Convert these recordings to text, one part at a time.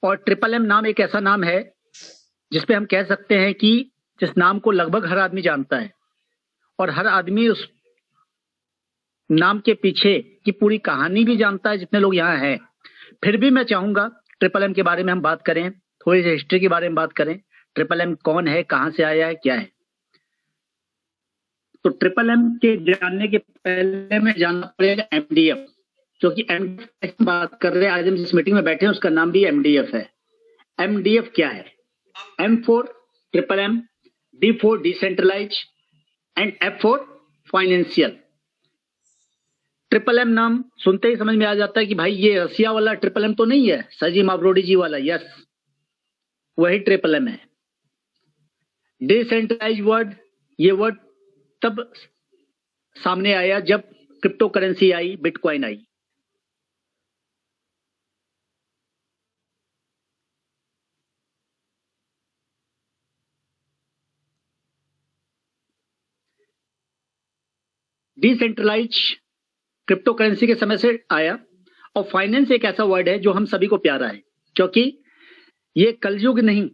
और triple M नाम एक ऐसा नाम है जिसपे हम कह सकते हैं कि जिस नाम को लगभग हर आदमी जानता है और हर आदमी उस नाम के पीछे की पूरी कहानी भी जानता है, जितने लोग यहाँ हैं। फिर भी मैं चाहूंगा ट्रिपल एम के बारे में हम बात करें, थोड़ी सी हिस्ट्री के बारे में बात करें। ट्रिपल एम कौन है, कहां से आया है, क्या है। तो ट्रिपल एम के जानने के पहले में जानना पड़ेगा एमडीएफ, क्योंकि एमडीएफ बात कर रहे हैं आज हम जिस मीटिंग में बैठे हैं उसका नाम भी एमडीएफ है। एमडीएफ क्या है? M for triple M, D for decentralise and F for financial. Triple M नाम सुनते ही समझ में आ जाता है कि भाई ये रसिया वाला ट्रिपल एम तो नहीं है, सजी मावरोडी जी वाला। यस, वही ट्रिपल एम है। डिसेंट्रलाइज वर्ड, ये वर्ड तब सामने आया जब क्रिप्टो करेंसी आई, बिटकॉइन आई। डिसेंट्रलाइज क्रिप्टो करेंसी के समय से आया। और फाइनेंस एक ऐसा वर्ड है जो हम सभी को प्यारा है, क्योंकि ये कलयुग नहीं,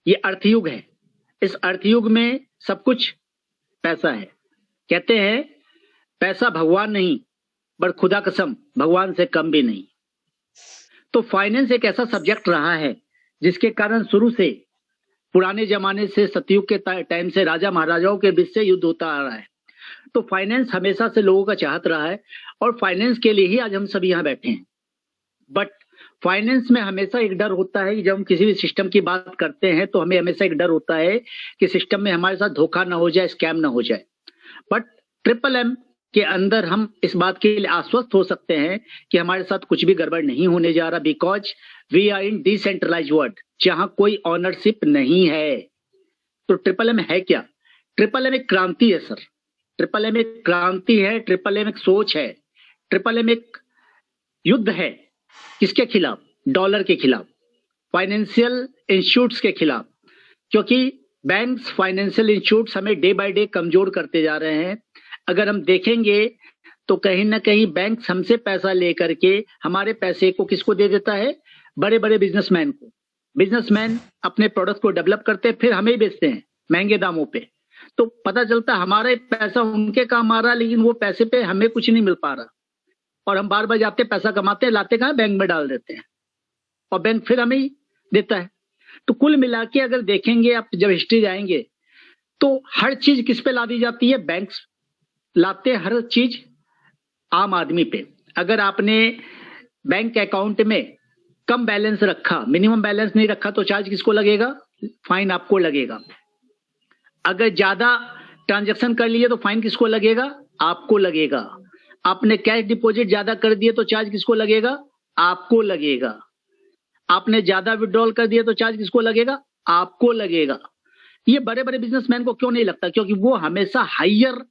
ये अर्थयुग है। इस अर्थयुग में सब कुछ पैसा है। कहते हैं पैसा भगवान नहीं, पर खुदा कसम भगवान से कम भी नहीं। तो फाइनेंस एक ऐसा सब्जेक्ट रहा है जिसके कारण शुरू से, पुराने जमाने से, सतयुग के टाइम से राजा महाराजाओं के बीच से युद्ध होता आ रहा है। तो फाइनेंस हमेशा से लोगों का चाहत रहा है और फाइनेंस के लिए ही आज हम सभी यहाँ बैठे हैं। बट फाइनेंस में हमेशा एक डर होता है कि जब हम किसी भी सिस्टम की बात करते हैं तो हमें हमेशा एक डर होता है कि सिस्टम में हमारे साथ धोखा ना हो जाए, स्कैम ना हो जाए। बट ट्रिपल एम के अंदर हम इस बात के लिए आश्वस्त हो सकते हैं कि हमारे साथ कुछ भी गड़बड़ नहीं होने जा रहा, because we are in decentralise world, जहां कोई ऑनरशिप नहीं है। तो ट्रिपल एम है क्या? ट्रिपल एम एक क्रांति है सर। ट्रिपल एम एक क्रांति है, ट्रिपल एम एक सोच है, ट्रिपल एम एक युद्ध है। किसके खिलाफ? डॉलर के खिलाफ, फाइनेंशियल इंस्टीट्यूट्स के खिलाफ। क्योंकि बैंक्स, फाइनेंशियल इंस्टीट्यूट्स हमें डे बाय डे कमजोर करते जा रहे हैं। अगर हम देखेंगे तो कहीं ना कहीं बैंक्स हमसे पैसा लेकर के हमारे पैसे को किसको दे देता है? बड़े बड़े बिजनेसमैन को। बिजनेसमैन अपने प्रोडक्ट को डेवलप करते हैं, फिर हमें ही बेचते हैं महंगे दामों पे। तो पता चलता हमारा पैसा उनके काम आ रहा, लेकिन वो पैसे पे हमें कुछ नहीं मिल पा रहा। और हम बार बार जाते पैसा कमाते हैं, लाते कहाँ? बैंक में डाल देते हैं और बैंक फिर हमें ही देता है। तो कुल मिला के अगर देखेंगे, आप जब हिस्ट्री जाएंगे तो हर चीज किस पे ला दी जाती है? बैंक्स लाते हैं हर चीज आम आदमी पे। अगर आपने बैंक अकाउंट में कम बैलेंस रखा, मिनिमम बैलेंस नहीं रखा, तो चार्ज किसको लगेगा? फाइन आपको लगेगा। अगर ज्यादा ट्रांजैक्शन कर लिए तो फाइन किसको लगेगा? आपको लगेगा। आपने कैश डिपॉजिट ज्यादा कर दिए तो चार्ज किसको लगेगा? आपको लगेगा। आपने ज्यादा विड्रॉल कर दिया तो चार्ज किसको लगेगा? आपको लगेगा। ये बड़े बड़े बिजनेसमैन को क्यों नहीं लगता? क्योंकि वो हमेशा हायर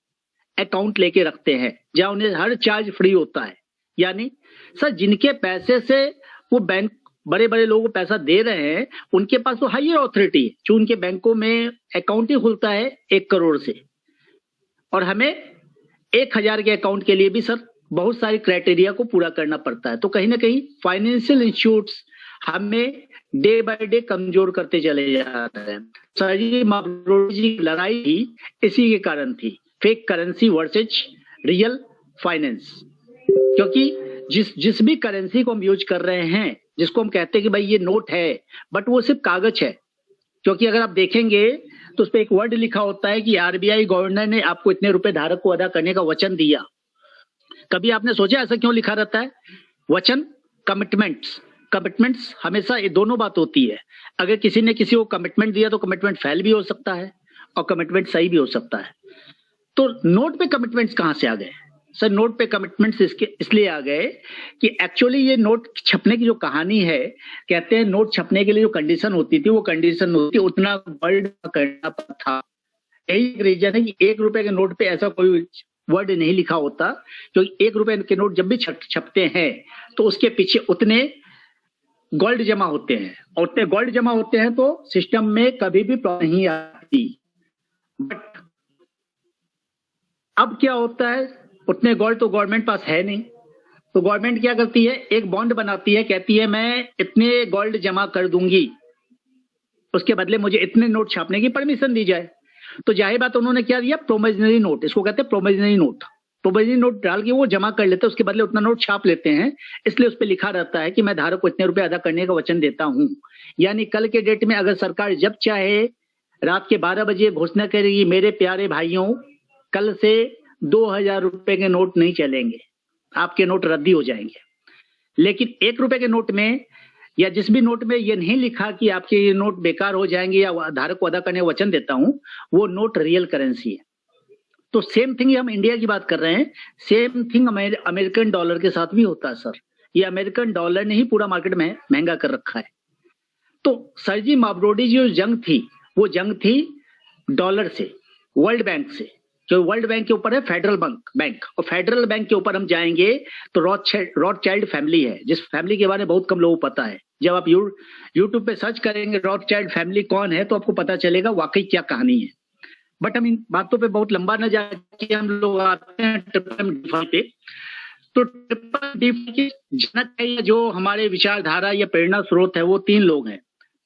अकाउंट लेके रखते हैं जहां उन्हें हर चार्ज फ्री होता है। यानी सर जिनके पैसे से वो बैंक बड़े बड़े लोगों को पैसा दे रहे हैं, उनके पास तो हायर अथॉरिटी है, जो उनके बैंकों में अकाउंट ही खुलता है 1 करोड़ से। और हमें 1000 के अकाउंट के लिए भी सर बहुत सारी क्राइटेरिया को पूरा करना पड़ता है। तो कहीं ना कहीं फाइनेंशियल इंस्टीट्यूट्स हमें डे बाय डे कमजोर करते चले जा रहे हैं। सजी मावरोडी जी की लड़ाई भी इसी के कारण थी, fake currency versus real finance. क्योंकि जिस भी करेंसी को हम यूज कर रहे हैं, जिसको हम कहते हैं कि भाई ये नोट है, बट वो सिर्फ कागज है। क्योंकि अगर आप देखेंगे तो उस पर एक वर्ड लिखा होता है कि आरबीआई गवर्नर ने आपको इतने रुपए धारक को अदा करने का वचन दिया। कभी आपने सोचा ऐसा क्यों लिखा रहता है? वचन, कमिटमेंट्स हमेशा ये दोनों बात होती है। अगर किसी ने किसी को कमिटमेंट दिया तो कमिटमेंट फेल भी हो सकता है और कमिटमेंट सही भी हो सकता है। तो नोट पे कमिटमेंट्स कहां से आ गए? सर नोट पे कमिटमेंट्स इसलिए आ गए कि एक्चुअली ये नोट छपने की जो कहानी है, कहते हैं नोट छपने के लिए जो कंडीशन होती थी, वो कंडीशन होती उतना वर्ड करना था। यही रीजन है कि 1 रुपए के नोट पे ऐसा कोई वर्ड नहीं लिखा होता, क्योंकि 1 रुपए के नोट जब भी छपते हैं तो उसके पीछे उतने गोल्ड जमा होते हैं, और उतने गोल्ड जमा होते हैं तो सिस्टम में कभी भी प्रॉब्लम नहीं आती। बट अब क्या होता है, उतने गोल्ड तो गवर्नमेंट पास है नहीं, तो गवर्नमेंट क्या करती है, एक बॉन्ड बनाती है, कहती है मैं इतने गोल्ड जमा कर दूंगी, उसके बदले मुझे इतने नोट छापने की परमिशन दी जाए। तो जाहिर बात उन्होंने क्या दिया, प्रोमिजनरी नोट, इसको कहते हैं प्रोमिजनरी नोट। प्रोमिजनरी नोट डाल के वो जमा कर लेते हैं, उसके बदले उतना नोट छाप लेते हैं। इसलिए उस पर लिखा रहता है कि मैं धारक को इतने रुपए अदा करने का वचन देता हूं। यानी कल के डेट में अगर सरकार जब चाहे रात के 12 बजे घोषणा करेगी, मेरे प्यारे भाइयों कल से 2000 रुपए के नोट नहीं चलेंगे, आपके नोट रद्दी हो जाएंगे। लेकिन 1 रुपए के नोट में या जिस भी नोट में ये नहीं लिखा कि आपके ये नोट बेकार हो जाएंगे या धारक को अदा करने का वचन देता हूं, वो नोट रियल करेंसी है। तो सेम थिंग हम इंडिया की बात कर रहे हैं, सेम थिंग अमेरिकन डॉलर के साथ भी होता है सर। ये अमेरिकन डॉलर ने ही पूरा मार्केट में महंगा कर रखा है। तो सर जी मावरोडी जो जंग थी, वो जंग थी डॉलर से, वर्ल्ड बैंक से। जो वर्ल्ड बैंक के ऊपर है फेडरल बैंक, और फेडरल बैंक के ऊपर हम जाएंगे तो रॉथचाइल्ड फैमिली है, जिस फैमिली के बारे में बहुत कम लोगों को पता है। जब आप यूट्यूब पे सर्च करेंगे रॉथचाइल्ड फैमिली कौन है, तो आपको पता चलेगा वाकई क्या कहानी है। बट हम इन बातों पे बहुत लंबा न जाके हम लोग आते हैं ट्रिपल डिफाई पे। तो ट्रिपल डिफाई जाना चाहिए, जो हमारे विचारधारा या प्रेरणा स्रोत है वो 3 लोग हैं।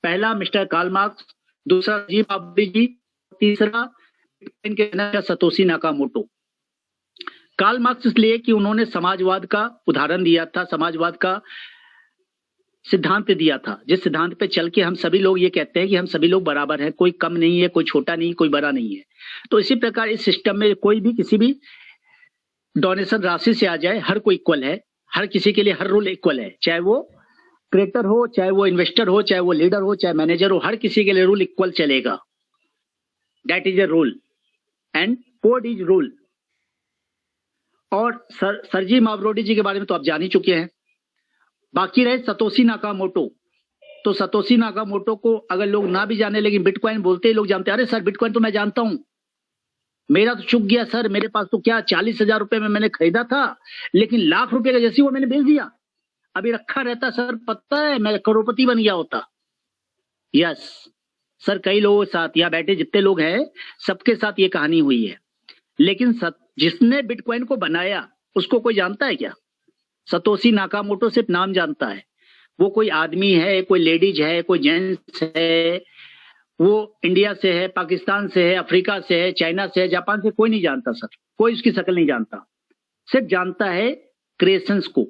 पहला मिस्टर कार्ल मार्क्स, दूसरा जी मावरोडी जी, तीसरा इनके सतोशी नाकामोटो। कार्ल मार्क्स इसलिए कि उन्होंने समाजवाद का उदाहरण दिया था, समाजवाद का सिद्धांत दिया था, जिस सिद्धांत पे चल के हम सभी लोग ये कहते हैं कि हम सभी लोग बराबर हैं, कोई कम नहीं है, कोई छोटा नहीं, कोई बड़ा नहीं है। तो इसी प्रकार इस सिस्टम में कोई भी किसी भी डोनेशन राशि से आ जाए, हर कोई इक्वल है, हर किसी के लिए हर रूल इक्वल है, चाहे वो क्रिएटर हो, चाहे वो इन्वेस्टर हो, चाहे वो लीडर हो, चाहे मैनेजर हो, हर किसी के लिए रूल इक्वल चलेगा। That is a rule and code is rule. और सर जी मावरोडी जी के बारे में तो आप जान ही चुके हैं। बाकी रहे सतोशी नाकामोटो। तो सतोशी नाकामोटो को अगर लोग ना भी जाने, लेकिन बिटकॉइन बोलते ही लोग जानते हैं। अरे सर बिटकॉइन तो मैं जानता हूं, मेरा तो चुक गया सर, मेरे पास तो क्या 40,000 रुपए में मैंने खरीदा था, लेकिन लाख रुपए का जैसे वो मैंने बेच दिया, अभी रखा रहता सर, पता है मैं करोड़पति बन गया होता। यस सर, कई लोगों के साथ यहाँ बैठे जितने लोग हैं सबके साथ ये कहानी हुई है। लेकिन जिसने बिटकॉइन को बनाया उसको कोई जानता है क्या? सतोशी नाकामोटो सिर्फ नाम जानता है। वो कोई आदमी है, कोई लेडीज है, कोई जेंट्स है, वो इंडिया से है, पाकिस्तान से है, अफ्रीका से है, चाइना से है, जापान से, कोई नहीं जानता सर, कोई उसकी शक्ल नहीं जानता। सिर्फ जानता है क्रिएशंस को,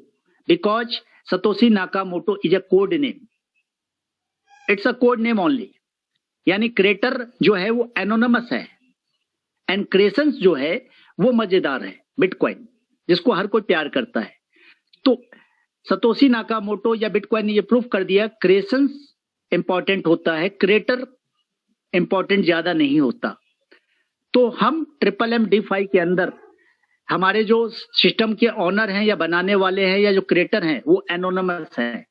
because Satoshi Nakamoto is a code name, it's a code name only. यानी क्रिएटर जो है वो एनोनिमस है एंड क्रिएशंस जो है वो मजेदार है, बिटकॉइन जिसको हर कोई प्यार करता है। तो सतोशी नाकामोटो या बिटकॉइन ने ये प्रूफ कर दिया क्रिएशंस इंपॉर्टेंट होता है, क्रिएटर इंपॉर्टेंट ज्यादा नहीं होता। तो हम ट्रिपल एम DeFi के अंदर हमारे जो सिस्टम के ऑनर हैं या बनाने वाले हैं या जो क्रिएटर हैं वो एनोनिमस हैं।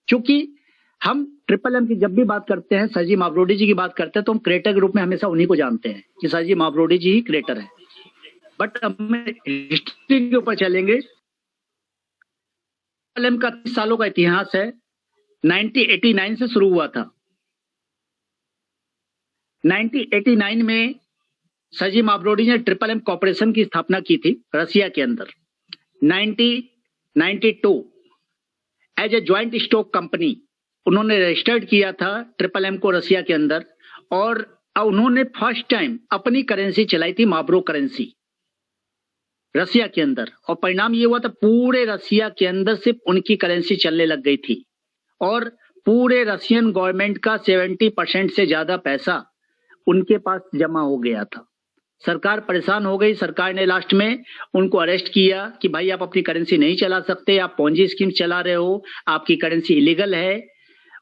क्योंकि हम ट्रिपल एम की जब भी बात करते हैं, सर जी मावरोडी जी की बात करते हैं, तो हम क्रिएटर के रूप में हमेशा उन्हीं को जानते हैं कि सर जी मावरोडी जी ही क्रिएटर है। बट हम हिस्ट्री के ऊपर चलेंगे। ट्रिपल एम का 30 सालों का इतिहास है, 1989 से शुरू हुआ था। 1989 में सर जी मावरोडी ने ट्रिपल एम कॉर्पोरेशन की स्थापना की थी रसिया के अंदर। 1992 as a joint stock company उन्होंने रजिस्टर्ड किया था ट्रिपल एम को रसिया के अंदर, और उन्होंने फर्स्ट टाइम अपनी करेंसी चलाई थी, माब्रो करेंसी, रसिया के अंदर। और परिणाम ये हुआ था पूरे रसिया के अंदर सिर्फ उनकी करेंसी चलने लग गई थी, और पूरे रशियन गवर्नमेंट का 70% से ज्यादा पैसा उनके पास जमा हो गया था। सरकार परेशान हो गई, सरकार ने लास्ट में उनको अरेस्ट किया कि भाई आप अपनी करेंसी नहीं चला सकते, आप पोंजी स्कीम चला रहे हो, आपकी करेंसी इलीगल है,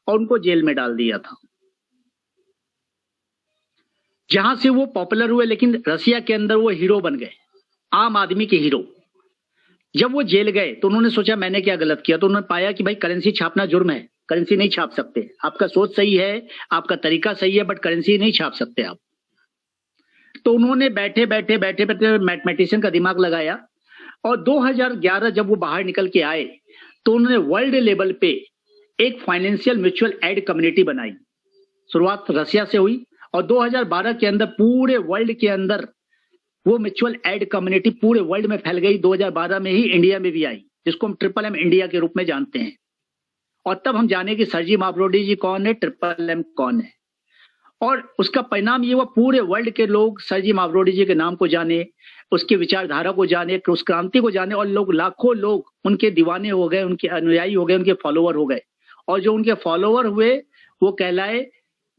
और उनको जेल में डाल दिया था। जहां से वो पॉपुलर हुए, लेकिन रसिया के अंदर वो हीरो बन गए, आम आदमी के हीरो। जब वो जेल गए तो उन्होंने सोचा मैंने क्या गलत किया, तो उन्होंने पाया कि भाई करेंसी छापना जुर्म है, करेंसी नहीं छाप सकते, आपका सोच सही है, आपका तरीका सही है, बट करेंसी नहीं छाप सकते आप। तो उन्होंने बैठे बैठे मैथमेटिशियन का दिमाग लगाया, और 2011 जब वो बाहर निकल के आए तो उन्होंने वर्ल्ड लेवल पे एक फाइनेंशियल म्यूचुअल एड कम्युनिटी बनाई। शुरुआत रसिया से हुई, और 2012 के अंदर पूरे वर्ल्ड के अंदर वो म्यूचुअल एड कम्युनिटी पूरे वर्ल्ड में फैल गई। 2012 में ही इंडिया में भी आई। जिसको हम ट्रिपल एम इंडिया के रूप में जानते हैं। और तब हम जाने कि सरजी मावरोडी जी कौन है, ट्रिपल एम कौन है। और उसका परिणाम ये हुआ, पूरे वर्ल्ड के लोग सरजी मावरोडी जी के नाम को जाने, उसकी विचारधारा को जाने, उस क्रांति को जाने, और लोग लाखों लोग उनके दीवाने हो गए, उनके अनुयायी हो गए, उनके फॉलोवर हो गए। और जो उनके फॉलोवर हुए वो कहलाए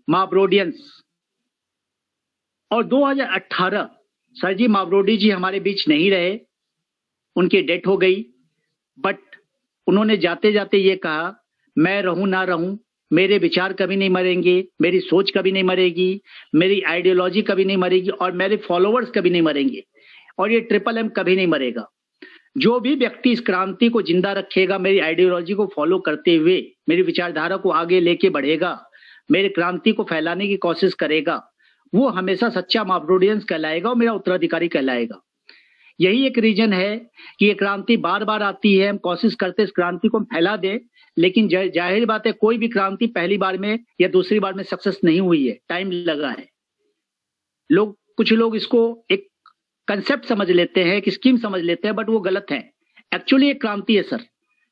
मावरोडियंस। और 2018 सरजी मावरोडी जी हमारे बीच नहीं रहे, उनकी डेथ हो गई। बट उन्होंने जाते जाते ये कहा, मैं रहूं ना रहूं, मेरे विचार कभी नहीं मरेंगे, मेरी सोच कभी नहीं मरेगी, मेरी आइडियोलॉजी कभी नहीं मरेगी, और मेरे फॉलोवर्स कभी नहीं मरेंगे, और ये ट्रिपल एम कभी नहीं मरेगा। जो भी व्यक्ति इस क्रांति को जिंदा रखेगा, मेरी आइडियोलॉजी को फॉलो करते हुए मेरी विचारधारा को आगे लेके बढ़ेगा, मेरे क्रांति को फैलाने की कोशिश करेगा, वो हमेशा सच्चा मावरोडियंस कहलाएगा और मेरा उत्तराधिकारी कहलाएगा। यही एक रीजन है कि ये क्रांति बार बार आती है, हम कोशिश करते इस क्रांति को हम फैला दें, लेकिन जाहिर बात है कोई भी क्रांति पहली बार में या दूसरी बार में सक्सेस नहीं हुई है, टाइम लगा है। कुछ लोग इसको एक कंसेप्ट समझ लेते हैं, एक स्कीम समझ लेते हैं, बट वो गलत है। एक्चुअली एक क्रांति है सर,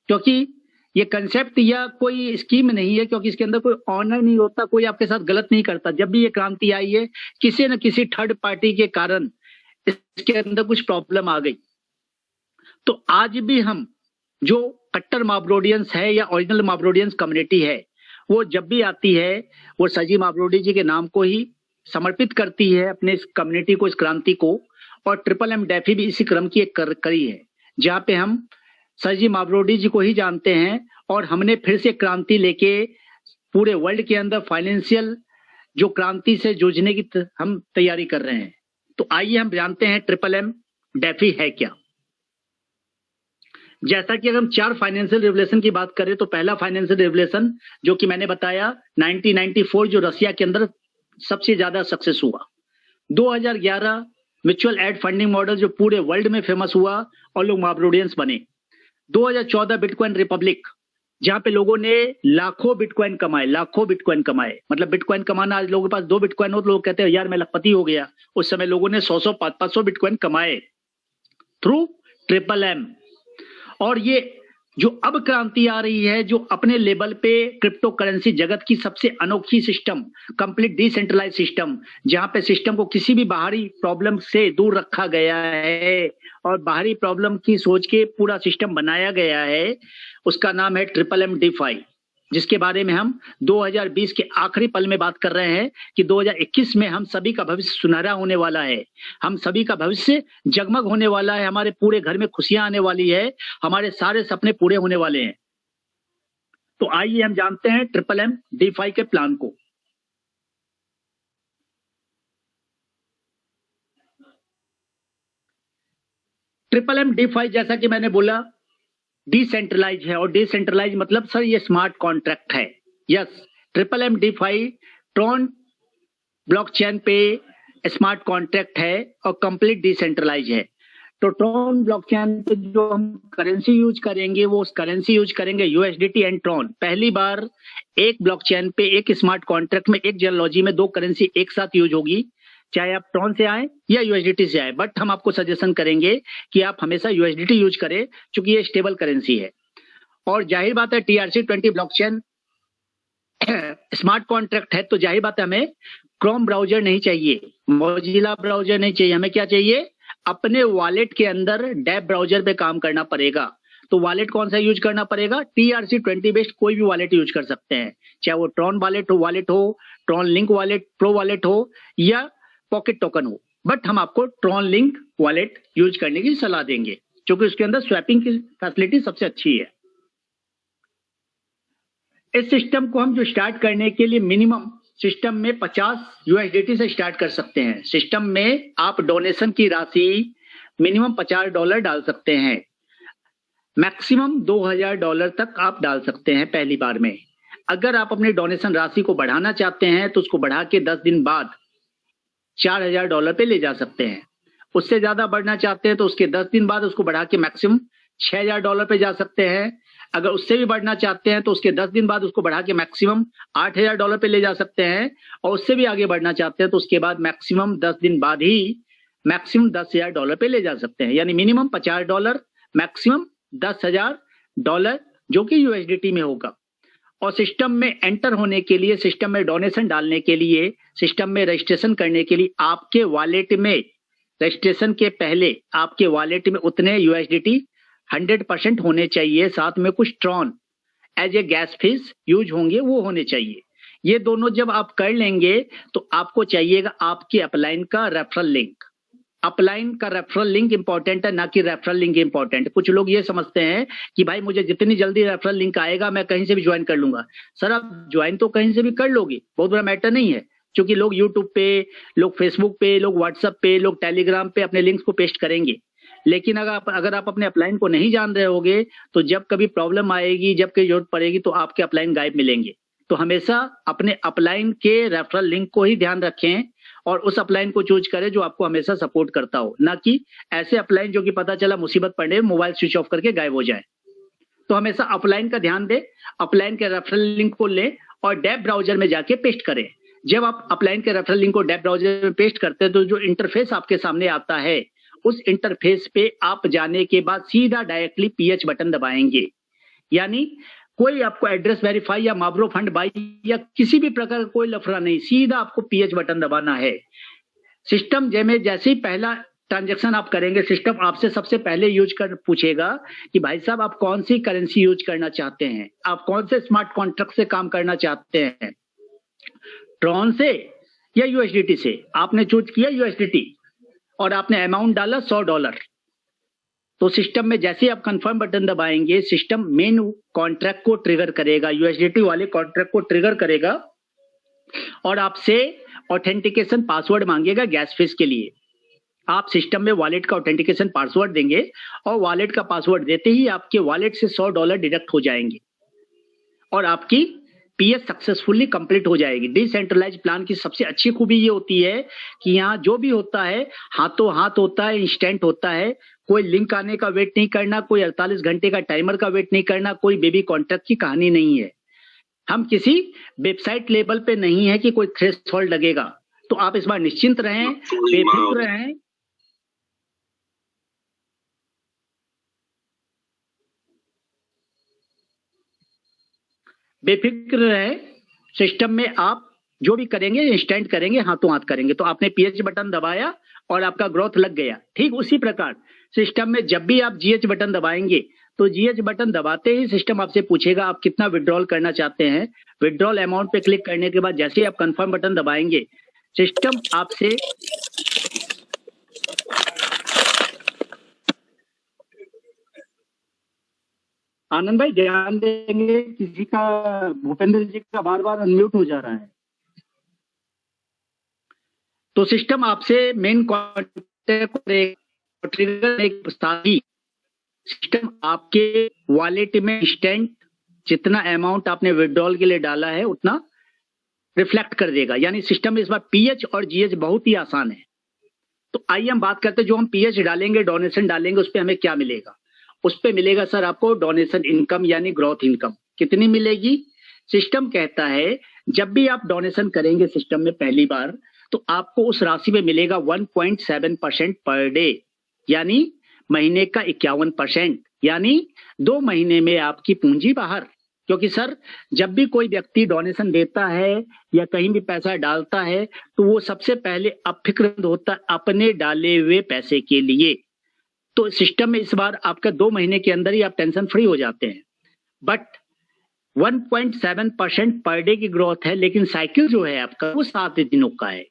क्योंकि ये कंसेप्ट या कोई स्कीम नहीं है, क्योंकि इसके अंदर कोई ऑनर नहीं होता, कोई आपके साथ गलत नहीं करता। जब भी ये क्रांति आई है, किसी न किसी थर्ड पार्टी के कारण इसके अंदर कुछ प्रॉब्लम आ गई। तो आज भी हम जो कट्टर मावरोडियंस है या ओरिजिनल मावरोडियंस कम्युनिटी है, वो जब भी आती है वो सरजी मावरोडी जी के नाम को ही समर्पित करती है, अपने इस कम्युनिटी को, इस क्रांति को। और ट्रिपल एम डैफी भी इसी क्रम की एक कड़ी है, जहाँ पे हम सरजी मावरोडी जी को ही जानते हैं। और हमने फिर से क्रांति लेके पूरे वर्ल्ड के अंदर फाइनेंशियल जो क्रांति से जूझने की हम तैयारी कर रहे हैं। तो आइए हम जानते हैं ट्रिपल एम डैफी है क्या। जैसा कि अगर हम 4 फाइनेंशियल रेवोल्यूशन की बात करें, तो पहला फाइनेंशियल रेवोल्यूशन जो कि मैंने बताया 1994, जो रसिया के अंदर सबसे ज्यादा सक्सेस हुआ। 2011 म्यूचुअल एड फंडिंग मॉडल जो पूरे वर्ल्ड में फेमस हुआ और लोग मावरोडियंस बने। 2014 बिटकॉइन रिपब्लिक, जहां पे लोगों ने लाखों बिटकॉइन कमाए। मतलब बिटकॉइन कमाना, आज लोगों के पास 2 बिटकॉइन हो तो लोग कहते हैं यार मैं लखपति हो गया। उस समय लोगों ने 100 500 बिटकॉइन कमाए थ्रू ट्रिपल एम। और ये जो अब क्रांति आ रही है, जो अपने लेवल पे क्रिप्टो करेंसी जगत की सबसे अनोखी सिस्टम, कंप्लीट डिसेंट्रलाइज सिस्टम, जहां पे सिस्टम को किसी भी बाहरी प्रॉब्लम से दूर रखा गया है और बाहरी प्रॉब्लम की सोच के पूरा सिस्टम बनाया गया है, उसका नाम है ट्रिपल एम डीफाई, जिसके बारे में हम 2020 के आखिरी पल में बात कर रहे हैं कि 2021 में हम सभी का भविष्य सुनहरा होने वाला है, हम सभी का भविष्य जगमग होने वाला है, हमारे पूरे घर में खुशियां आने वाली है, हमारे सारे सपने पूरे होने वाले हैं। तो आइए हम जानते हैं ट्रिपल एम डीफाई के प्लान को। ट्रिपल एम डीफाई जैसा कि मैंने बोला डिसेंट्रलाइज है, और डिसेंट्रलाइज मतलब सर ये स्मार्ट कॉन्ट्रैक्ट है। Yes, triple M DeFi Tron blockchain पे स्मार्ट कॉन्ट्रैक्ट है और कंप्लीट डिसेंट्रलाइज है। तो ट्रॉन ब्लॉकचेन पे जो हम करेंसी यूज करेंगे, वो उस करेंसी यूज करेंगे यूएसडीटी एंड ट्रॉन। पहली बार एक ब्लॉकचेन पे, एक स्मार्ट कॉन्ट्रैक्ट में, एक जेनोलॉजी में 2 करेंसी एक साथ यूज होगी, चाहे आप ट्रॉन से आए या यूएसडीटी से आए। बट हम आपको सजेशन करेंगे कि आप हमेशा यूएसडीटी यूज करें, क्योंकि ये स्टेबल करेंसी है। और जाहिर बात है TRC20 ब्लॉकचेन स्मार्ट कॉन्ट्रैक्ट है, तो जाहिर बात है हमें क्रोम ब्राउजर नहीं चाहिए, मोजिला ब्राउजर नहीं चाहिए, हमें क्या चाहिए, अपने वॉलेट के अंदर डैप ब्राउजर पे काम करना पड़ेगा। तो वॉलेट कौन सा यूज करना पड़ेगा, TRC20 बेस्ड कोई भी वॉलेट यूज कर सकते हैं, चाहे वो ट्रॉन वॉलेट हो, Tron link wallet, pro wallet हो या पॉकेट टोकन हो। बट हम आपको ट्रॉन लिंक वॉलेट यूज करने की सलाह देंगे, क्योंकि उसके अंदर स्वैपिंग की फैसिलिटी सबसे अच्छी है। इस सिस्टम को हम जो स्टार्ट करने के लिए मिनिमम सिस्टम में 50 USDT से स्टार्ट कर सकते हैं। सिस्टम में आप डोनेशन की राशि मिनिमम $50 डाल सकते हैं, मैक्सिमम $2000 तक आप डाल सकते हैं पहली बार में। अगर आप अपनी डोनेशन राशि को बढ़ाना चाहते हैं तो उसको बढ़ा के 10 दिन बाद $4000 पे ले जा सकते हैं। उससे ज्यादा बढ़ना चाहते हैं तो उसके 10 दिन बाद उसको बढ़ा के मैक्सिमम $6000 पे जा सकते हैं। अगर उससे भी बढ़ना चाहते हैं तो उसके 10 दिन बाद उसको बढ़ा के मैक्सिमम $8000 पे ले जा सकते हैं। और उससे भी आगे बढ़ना चाहते हैं तो उसके बाद मैक्सिमम 10 दिन बाद ही मैक्सिमम $10000 पे ले जा सकते हैं। यानी मिनिमम $50, मैक्सिमम $10,000 जो कि यूएसडीटी में होगा। और सिस्टम में एंटर होने के लिए, सिस्टम में डोनेशन डालने के लिए, सिस्टम में रजिस्ट्रेशन करने के लिए आपके वॉलेट में, रजिस्ट्रेशन के पहले आपके वॉलेट में उतने यूएसडीटी 100% होने चाहिए, साथ में कुछ Tron as a gas fees use होंगे, वो होने चाहिए। ये दोनों जब आप कर लेंगे तो आपको चाहिएगा आपकी अपलाइन का रेफरल लिंक। अपलाइन का रेफरल लिंक इंपॉर्टेंट है, ना कि रेफरल लिंक इंपॉर्टेंट। कुछ लोग ये समझते हैं कि भाई मुझे जितनी जल्दी रेफरल लिंक आएगा मैं कहीं से भी ज्वाइन कर लूंगा। सर आप ज्वाइन तो कहीं से भी कर लोगे, बहुत बड़ा मैटर नहीं है, क्योंकि लोग यूट्यूब पे, लोग फेसबुक पे, लोग व्हाट्सएप पे, लोग टेलीग्राम पे अपने लिंक्स को पेस्ट करेंगे। लेकिन अगर आप अपने अपलाइन को नहीं जान रहे होगे तो जब कभी प्रॉब्लम आएगी, जब कभी जरूरत पड़ेगी तो आपके अपलाइन गायब मिलेंगे। तो हमेशा अपने अपलाइन के रेफरल लिंक को ही ध्यान रखें और उस अपलाइन को चूज करें जो आपको हमेशा सपोर्ट करता हो, ना कि ऐसे अपलाइन जो कि पता चला मुसीबत पड़ने मोबाइल स्विच ऑफ करके गायब हो जाए। तो हमेशा अपलाइन का ध्यान दें, अपलाइन के रेफरल लिंक को लें और डेव ब्राउजर में जाके पेस्ट करें। जब आप अपलाइन के रेफरल लिंक को डेव ब्राउजर में पेस्ट करते हैं तो जो इंटरफेस आपके सामने आता है, उस इंटरफेस पे आप जाने के बाद सीधा डायरेक्टली पीएच बटन दबाएंगे। यानी कोई आपको एड्रेस वेरीफाई या माब्रो फंड बाई या किसी भी प्रकार का कोई लफड़ा नहीं, सीधा आपको पीएच बटन दबाना है। सिस्टम जैसे ही पहला ट्रांजैक्शन आप करेंगे, सिस्टम आपसे सबसे पहले पूछेगा कि भाई साहब आप कौन सी करेंसी यूज करना चाहते हैं, आप कौन से स्मार्ट कॉन्ट्रैक्ट से काम करना चाहते हैं, ट्रॉन से या यूएसडीटी से। आपने चूज किया यूएसडीटी और आपने अमाउंट डाला $100। तो सिस्टम में जैसे आप कंफर्म बटन दबाएंगे, सिस्टम मेन कॉन्ट्रैक्ट को ट्रिगर करेगा, यूएसडीटी वाले कॉन्ट्रैक्ट को ट्रिगर करेगा और आपसे ऑथेंटिकेशन पासवर्ड मांगेगा गैस फीस के लिए। आप सिस्टम में वॉलेट का ऑथेंटिकेशन पासवर्ड देंगे और वॉलेट का पासवर्ड देते ही आपके वॉलेट से $100 डिडक्ट हो जाएंगे और आपकी पीएच सक्सेसफुली कंप्लीट हो जाएगी। डिसेंट्रलाइज प्लान की सबसे अच्छी खूबी ये होती है कि यहाँ जो भी होता है हाथों हाथ होता है, इंस्टेंट होता है। कोई लिंक आने का वेट नहीं करना, कोई 48 घंटे का टाइमर का वेट नहीं करना, कोई बेबी कॉन्ट्रैक्ट की कहानी नहीं है। हम किसी वेबसाइट लेवल पे नहीं है कि कोई थ्रेशोल्ड लगेगा। तो आप इस बार निश्चिंत रहें, बेफिक्र रहें। बेफिक्र रहे, सिस्टम में आप जो भी करेंगे इंस्टेंट करेंगे, हाथों हाथ करेंगे। तो आपने पीएच बटन दबाया और आपका ग्रोथ लग गया। ठीक उसी प्रकार सिस्टम में जब भी आप जीएच बटन दबाएंगे तो जीएच बटन दबाते ही सिस्टम आपसे पूछेगा आप कितना विड्रॉल करना चाहते हैं। विड्रॉल अमाउंट पे क्लिक करने के बाद जैसे ही आप कंफर्म बटन दबाएंगे, सिस्टम आपसे आनंद भाई ध्यान देंगे, किसी का भूपेंद्र जी का बार बार अनम्यूट हो जा रहा है। तो सिस्टम आपसे मेन कॉन्टैक्ट ट्रिगर एक साथी सिस्टम आपके वॉलेट में इंस्टेंट जितना अमाउंट आपने विड्रॉल के लिए डाला है उतना रिफ्लेक्ट कर देगा। यानी सिस्टम में इस बार पीएच और जीएच बहुत ही आसान है। तो आइए हम बात करते हैं, जो हम पीएच डालेंगे, डोनेशन डालेंगे, उस पर हमें क्या मिलेगा। उस पे मिलेगा सर आपको डोनेशन इनकम यानी ग्रोथ इनकम। कितनी मिलेगी? सिस्टम कहता है जब भी आप डोनेशन करेंगे सिस्टम में पहली बार तो आपको उस राशि में मिलेगा 1.7% पर डे, यानी महीने का 51%, यानी 2 महीने में आपकी पूंजी बाहर। क्योंकि सर जब भी कोई व्यक्ति डोनेशन देता है या कहीं भी पैसा डालता है तो वो सबसे पहले अफिक्रमंद होता है अपने डाले हुए पैसे के लिए। तो सिस्टम में इस बार आपका 2 महीने के अंदर ही आप टेंशन फ्री हो जाते हैं। बट 1.7% पर डे की ग्रोथ है, लेकिन साइकिल जो है आपका वो 7 दिनों का है।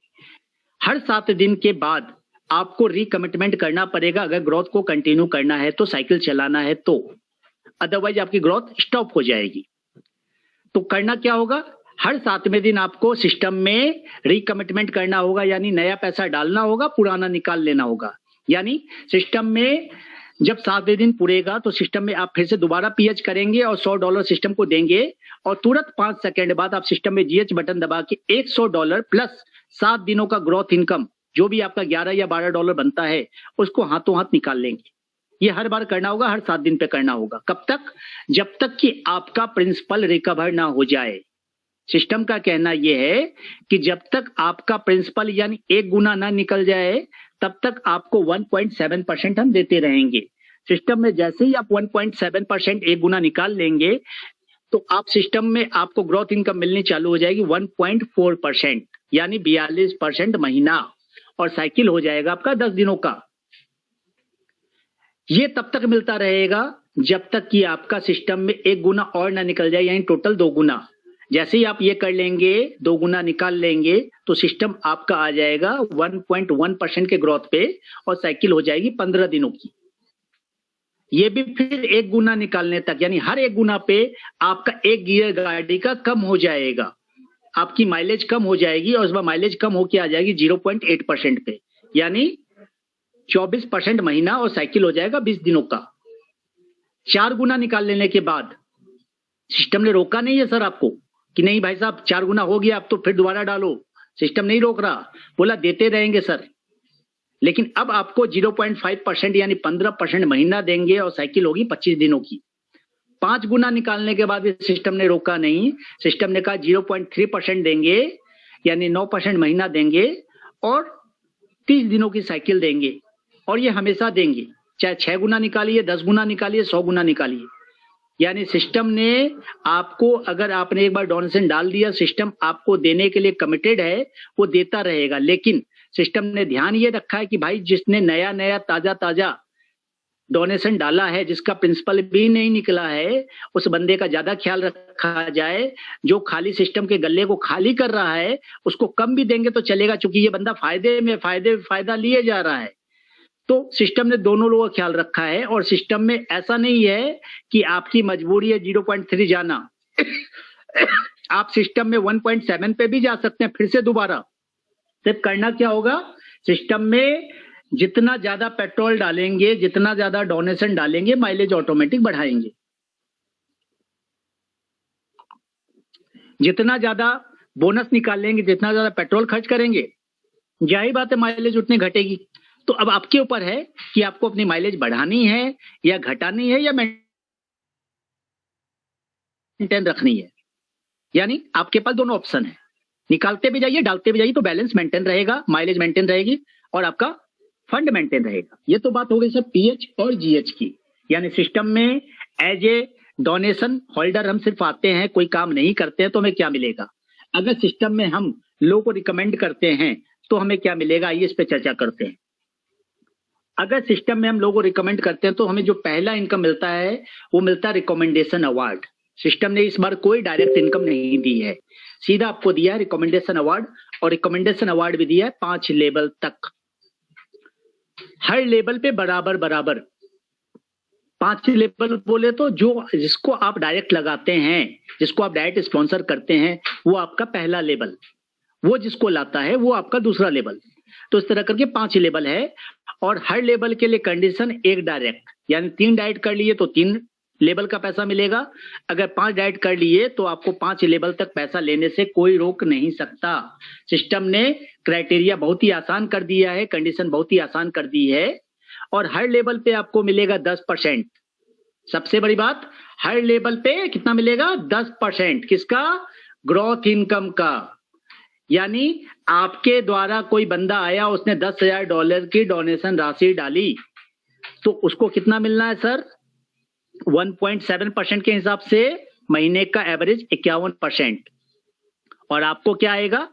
हर 7 दिन के बाद आपको रिकमिटमेंट करना पड़ेगा अगर ग्रोथ को कंटिन्यू करना है तो, साइकिल चलाना है तो, अदरवाइज आपकी ग्रोथ स्टॉप हो जाएगी। तो करना क्या होगा, हर 7वें दिन आपको सिस्टम में रिकमिटमेंट करना होगा, यानी नया पैसा डालना होगा, पुराना निकाल लेना होगा। यानी सिस्टम में जब 7वें दिन पूरेगा तो सिस्टम में आप फिर से दोबारा पीएच करेंगे और $100 सिस्टम को देंगे और तुरंत 5 सेकंड बाद आप सिस्टम में जीएच बटन दबा के $100 प्लस 7 दिनों का ग्रोथ इनकम जो भी आपका $11 या $12 बनता है उसको हाथों हाथ निकाल लेंगे। ये हर बार करना होगा, हर 7 दिन पे करना होगा। कब तक? जब तक कि आपका प्रिंसिपल रिकवर ना हो जाए। सिस्टम का कहना यह है कि जब तक आपका प्रिंसिपल यानी 1 गुना ना निकल जाए तब तक आपको 1.7% हम देते रहेंगे। सिस्टम में जैसे ही आप 1.7% एक गुना निकाल लेंगे तो आप सिस्टम में आपको ग्रोथ इनकम मिलनी चालू हो जाएगी 1.4%, यानी 42% महीना, और साइकिल हो जाएगा आपका 10 दिनों का। ये तब तक मिलता रहेगा जब तक कि आपका सिस्टम में एक गुना और ना निकल जाए, यानी टोटल 2 गुना। जैसे ही आप ये कर लेंगे, 2 गुना निकाल लेंगे, तो सिस्टम आपका आ जाएगा 1.1% के ग्रोथ पे, और साइकिल हो जाएगी 15 दिनों की। ये भी फिर 1 गुना निकालने तक, यानी हर 1 गुना पे आपका 1 गियर गाड़ी का कम हो जाएगा, आपकी माइलेज कम हो जाएगी, और उसमें माइलेज कम होके आ जाएगी 0.8% पे, यानी 24% महीना, और साइकिल हो जाएगा 20 दिनों का। 4 गुना निकाल लेने के बाद सिस्टम ने रोका नहीं है सर आपको कि नहीं भाई साहब 4 गुना हो गया, अब तो फिर दोबारा डालो, सिस्टम नहीं रोक रहा, बोला देते रहेंगे सर, लेकिन अब आपको 0.5% यानी 15% महीना देंगे, और साइकिल होगी 25 दिनों की। 5 गुना निकालने के बाद भी सिस्टम ने रोका नहीं, सिस्टम ने कहा 0.3% देंगे, यानी 9% महीना देंगे, और 30 दिनों की साइकिल देंगे, और ये हमेशा देंगे, चाहे 6 गुना निकालिए, 10 गुना निकालिए, 100 गुना निकालिए। यानी सिस्टम ने आपको, अगर आपने एक बार डोनेशन डाल दिया, सिस्टम आपको देने के लिए कमिटेड है, वो देता रहेगा। लेकिन सिस्टम ने ध्यान ये रखा है कि भाई जिसने नया नया ताजा ताजा डोनेशन डाला है, जिसका प्रिंसिपल भी नहीं निकला है, उस बंदे का ज्यादा ख्याल रखा जाए। जो खाली सिस्टम के गल्ले को खाली कर रहा है उसको कम भी देंगे तो चलेगा, क्योंकि ये बंदा फायदा लिए जा रहा है। तो सिस्टम ने दोनों लोगों का ख्याल रखा है, और सिस्टम में ऐसा नहीं है कि आपकी मजबूरी है 0.3 जाना। आप सिस्टम में 1.7 पे भी जा सकते हैं फिर से दोबारा। सिर्फ करना क्या होगा, सिस्टम में जितना ज्यादा पेट्रोल डालेंगे, जितना ज्यादा डोनेशन डालेंगे, माइलेज ऑटोमेटिक बढ़ाएंगे। जितना ज्यादा बोनस निकालेंगे, जितना ज्यादा पेट्रोल खर्च करेंगे, जाहिर बात है माइलेज उतनी घटेगी। तो अब आपके ऊपर है कि आपको अपनी माइलेज बढ़ानी है या घटानी है, या मेंटेन रखनी है। यानी आपके पास दोनों ऑप्शन है, निकालते भी जाइए, डालते भी जाइए, तो बैलेंस मेंटेन रहेगा, माइलेज मेंटेन रहेगी, और आपका फंड मेंटेन रहेगा। ये तो बात हो गई सर पीएच और जीएच की। यानी सिस्टम में एज ए डोनेशन होल्डर हम सिर्फ आते हैं, कोई काम नहीं करते हैं, तो हमें क्या मिलेगा। अगर सिस्टम में हम लोगों को रिकमेंड करते हैं तो हमें क्या मिलेगा, आइए इस पे चर्चा करते हैं। अगर सिस्टम में हम लोगों को रिकमेंड करते हैं तो हमें जो पहला इनकम मिलता है वो मिलता है रिकमेंडेशन अवार्ड। सिस्टम ने इस बार कोई डायरेक्ट इनकम नहीं दी है, सीधा आपको दिया है रिकमेंडेशन अवार्ड, और रिकमेंडेशन अवार्ड भी दिया है 5 लेवल तक। हर लेवल पे बराबर बराबर 5 लेवल बोले तो जो जिसको आप डायरेक्ट लगाते हैं, जिसको आप डायरेक्ट स्पॉन्सर करते हैं, वो आपका पहला लेवल, वो जिसको लाता है वो आपका दूसरा लेवल। तो इस तरह करके 5 लेवल है, और हर लेवल के लिए कंडीशन 1 डायरेक्ट, यानी 3 डायरेक्ट कर लिए तो 3 लेवल का पैसा मिलेगा। अगर 5 डायरेक्ट कर लिए तो आपको 5 लेवल तक पैसा लेने से कोई रोक नहीं सकता। सिस्टम ने क्राइटेरिया बहुत ही आसान कर दिया है, कंडीशन बहुत ही आसान कर दी है, और हर लेवल पे आपको मिलेगा 10%। सबसे बड़ी बात, हर लेवल पे कितना मिलेगा, 10%। किसका, ग्रोथ इनकम का। यानी आपके द्वारा कोई बंदा आया, उसने $10,000 की डोनेशन राशि डाली, तो उसको कितना मिलना है सर, 1.7% के हिसाब से महीने का एवरेज 51%। और आपको क्या आएगा,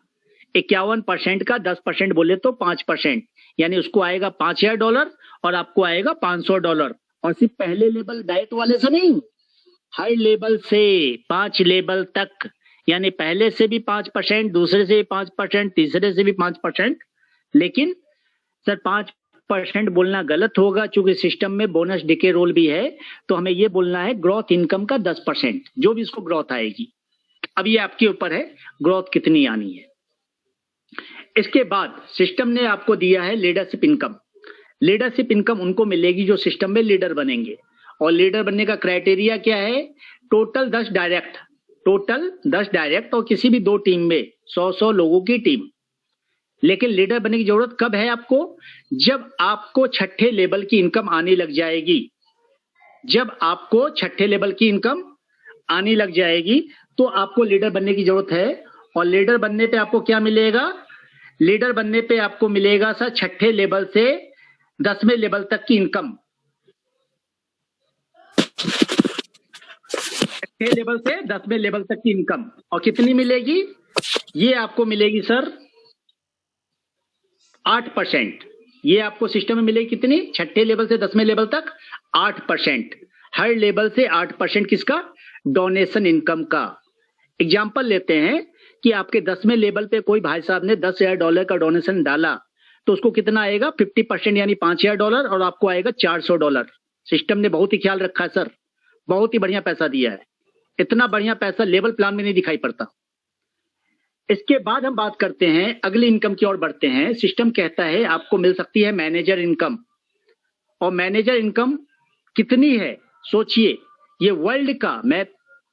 51% का 10% बोले तो 5%, यानी उसको आएगा $5,000 और आपको आएगा $500। और सिर्फ पहले लेवल डाइट वाले से नहीं, हर लेवल से 5 लेवल तक, यानी पहले से भी 5%, दूसरे से भी 5%, तीसरे से भी 5%। लेकिन सर 5% बोलना गलत होगा, क्योंकि सिस्टम में बोनस डिके रोल भी है, तो हमें ये बोलना है ग्रोथ इनकम का 10%, जो भी इसको ग्रोथ आएगी। अब ये आपके ऊपर है ग्रोथ कितनी आनी है। इसके बाद सिस्टम ने आपको दिया है लीडरशिप इनकम। लीडरशिप इनकम उनको मिलेगी जो सिस्टम में लीडर बनेंगे, और लीडर बनने का क्राइटेरिया क्या है, टोटल 10 डायरेक्ट, और किसी भी 2 टीम में 100-100 लोगों की टीम। लेकिन लीडर बनने की जरूरत कब है आपको, जब आपको 6ठे लेवल की इनकम आने लग जाएगी। जब आपको 6ठे लेवल की इनकम आने लग जाएगी तो आपको लीडर बनने की जरूरत है। और लीडर बनने पे आपको क्या मिलेगा, लीडर बनने पे आपको मिलेगा सर 6ठे लेवल से 10वें लेवल तक की इनकम। 6 लेवल से 10वें लेवल तक की इनकम। और कितनी मिलेगी? ये आपको मिलेगी सर 8%। ये आपको सिस्टम में मिलेगी कितनी? 6ठे लेवल से 10वें लेवल तक 8%। हर लेवल से 8% किसका? डोनेशन इनकम का। एग्जाम्पल लेते हैं कि आपके 10वें लेवल पे कोई भाई साहब ने $10,000 का डोनेशन डाला, तो उसको कितना आएगा? 50% यानी $5,000, और आपको आएगा $400। सिस्टम ने बहुत ही ख्याल रखा है सर, बहुत ही बढ़िया पैसा दिया है। इतना बढ़िया पैसा लेवल प्लान में नहीं दिखाई पड़ता। इसके बाद हम बात करते हैं अगली इनकम की ओर बढ़ते हैं। सिस्टम कहता है आपको मिल सकती है मैनेजर इनकम। और मैनेजर इनकम कितनी है? सोचिए, ये वर्ल्ड का, मैं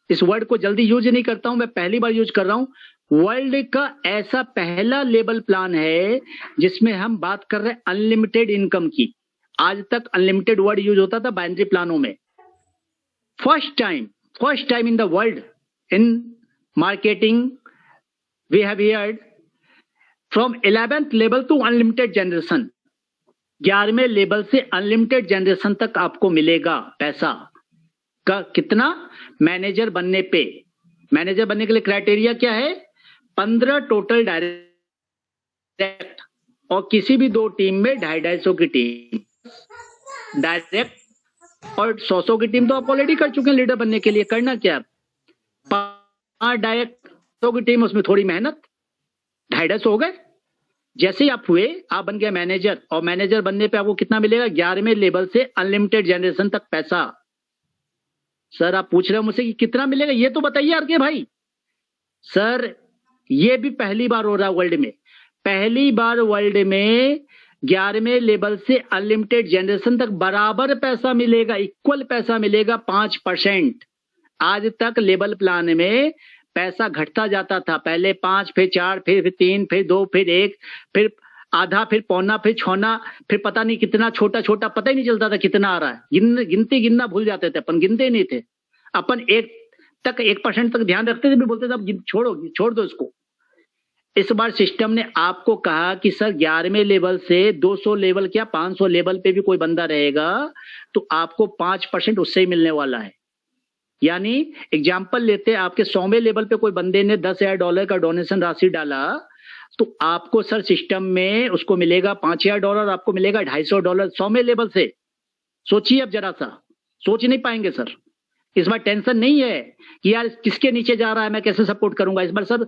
इस वर्ड को जल्दी यूज नहीं करता हूं, मैं पहली बार यूज कर रहा हूं। वर्ल्ड का ऐसा पहला लेवल प्लान है जिसमें हम बात कर रहे हैं अनलिमिटेड इनकम की। आज तक अनलिमिटेड वर्ड यूज होता था बाइनरी प्लानों में। First time in the world in marketing we have heard from 11th level to unlimited generation। 11वें लेवल से अनलिमिटेड जनरेशन तक आपको मिलेगा पैसा का। कितना? मैनेजर बनने पे। मैनेजर बनने के लिए क्राइटेरिया क्या है? 15 टोटल डायरेक्ट, और किसी भी 2 टीम में 250 की टीम डायरेक्ट, और 100 की टीम तो आप ऑलरेडी कर चुके हैं लीडर बनने के लिए। करना क्या? 5 डायरेक्ट की टीम, उसमें थोड़ी मेहनत, 250 हो गए। जैसे ही आप हुए, आप बन गए मैनेजर, और मैनेजर बनने पे आपको कितना मिलेगा? 11वें लेवल से अनलिमिटेड जनरेशन तक पैसा। सर आप पूछ रहे हो मुझसे कि कितना मिलेगा, ये तो बताइए यार के भाई। सर ये भी पहली बार हो रहा है वर्ल्ड में। पहली बार वर्ल्ड में 11वें लेवल से अनलिमिटेड जनरेशन तक बराबर पैसा मिलेगा, इक्वल पैसा मिलेगा 5%। आज तक लेवल प्लान में पैसा घटता जाता था, पहले 5, फिर 4, फिर 3, फिर 2, फिर 1, फिर आधा, फिर पौना, फिर छौना, फिर पता नहीं कितना छोटा छोटा, पता ही नहीं चलता था कितना आ रहा है। गिनना भूल जाते थे अपन, गिनते नहीं थे अपन। 1% तक ध्यान रखते थे, भी बोलते थे अब छोड़ दो इसको। इस बार सिस्टम ने आपको कहा कि सर 11वें लेवल से 200 लेवल क्या 500 लेवल पे भी कोई बंदा रहेगा तो आपको 5% उससे ही मिलने वाला है। यानी एग्जाम्पल लेते हैं, आपके 100वें लेवल पे कोई बंदे ने $10,000 का डोनेशन राशि डाला, तो आपको सर सिस्टम में उसको मिलेगा $5,000, आपको मिलेगा $250 100वें लेवल से। सोचिए अब जरा सा, सोच नहीं पाएंगे सर। इस बार टेंशन नहीं है कि यार किसके नीचे जा रहा है, मैं कैसे सपोर्ट करूंगा। इस बार सर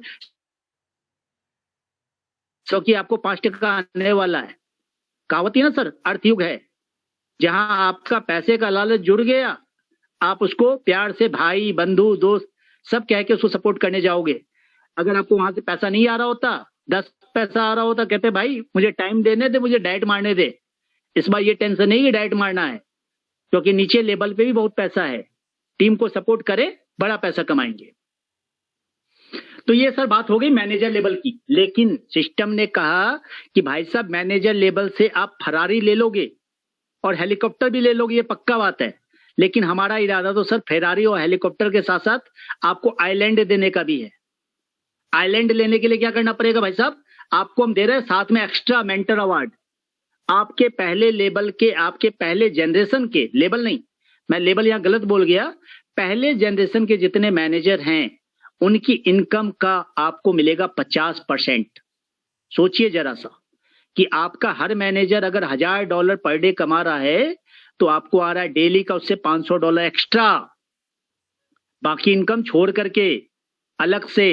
क्योंकि आपको 5% आने वाला है। कहावत ही ना सर, अर्थयुग है। जहां आपका पैसे का लालच जुड़ गया, आप उसको प्यार से भाई, बंधु, दोस्त सब कह के उसको सपोर्ट करने जाओगे। अगर आपको वहां से पैसा नहीं आ रहा होता, 10 पैसा आ रहा होता, कहते भाई मुझे टाइम देने दे, मुझे डाइट मारने दे। इस बार ये टेंशन नहीं कि डाइट मारना है, क्योंकि नीचे लेवल पे भी बहुत पैसा है। टीम को सपोर्ट करे, बड़ा पैसा कमाएंगे। तो ये सर बात हो गई मैनेजर लेवल की। लेकिन सिस्टम ने कहा कि भाई साहब मैनेजर लेवल से आप फरारी ले लोगे और हेलीकॉप्टर भी ले लोगे, ये पक्का बात है। लेकिन हमारा इरादा तो सर फेरारी और हेलीकॉप्टर के साथ साथ आपको आइलैंड देने का भी है। आइलैंड लेने के लिए क्या करना पड़ेगा भाई साहब? आपको हम दे रहे हैं साथ में एक्स्ट्रा मेंटर अवार्ड। आपके पहले लेवल के, आपके पहले जनरेशन के, लेवल नहीं, मैं लेवल यहां गलत बोल गया, पहले जनरेशन के जितने मैनेजर हैं उनकी इनकम का आपको मिलेगा 50%। सोचिए जरा सा कि आपका हर मैनेजर अगर $1,000 पर डे कमा रहा है तो आपको आ रहा है डेली का उससे $500 एक्स्ट्रा। बाकी इनकम छोड़ करके अलग से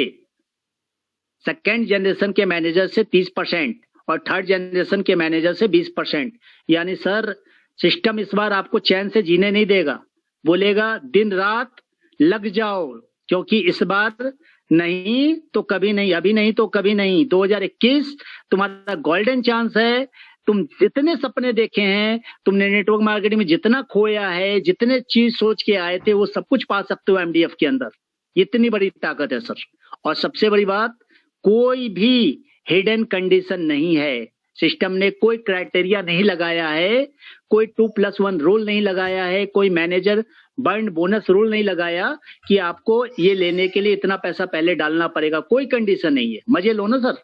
सेकेंड जनरेशन के मैनेजर से 30% और थर्ड जनरेशन के मैनेजर से 20%। यानी सर सिस्टम इस बार आपको चैन से जीने नहीं देगा, बोलेगा दिन रात लग जाओ, क्योंकि इस बार नहीं तो कभी नहीं, अभी नहीं तो कभी नहीं, 2021 तुम्हारा गोल्डन चांस है। तुम जितने सपने देखे हैं, तुमने नेटवर्क मार्केटिंग में जितना खोया है, जितने चीज सोच के आए थे, वो सब कुछ पा सकते हो एमडीएफ के अंदर। इतनी बड़ी ताकत है सर। और सबसे बड़ी बात, कोई भी हिडन कंडीशन नहीं है। सिस्टम ने कोई क्राइटेरिया नहीं लगाया है, कोई 2+1 रूल नहीं लगाया है, कोई मैनेजर बर्न बोनस रूल नहीं लगाया कि आपको ये लेने के लिए इतना पैसा पहले डालना पड़ेगा। कोई कंडीशन नहीं है। मजे लो ना सर।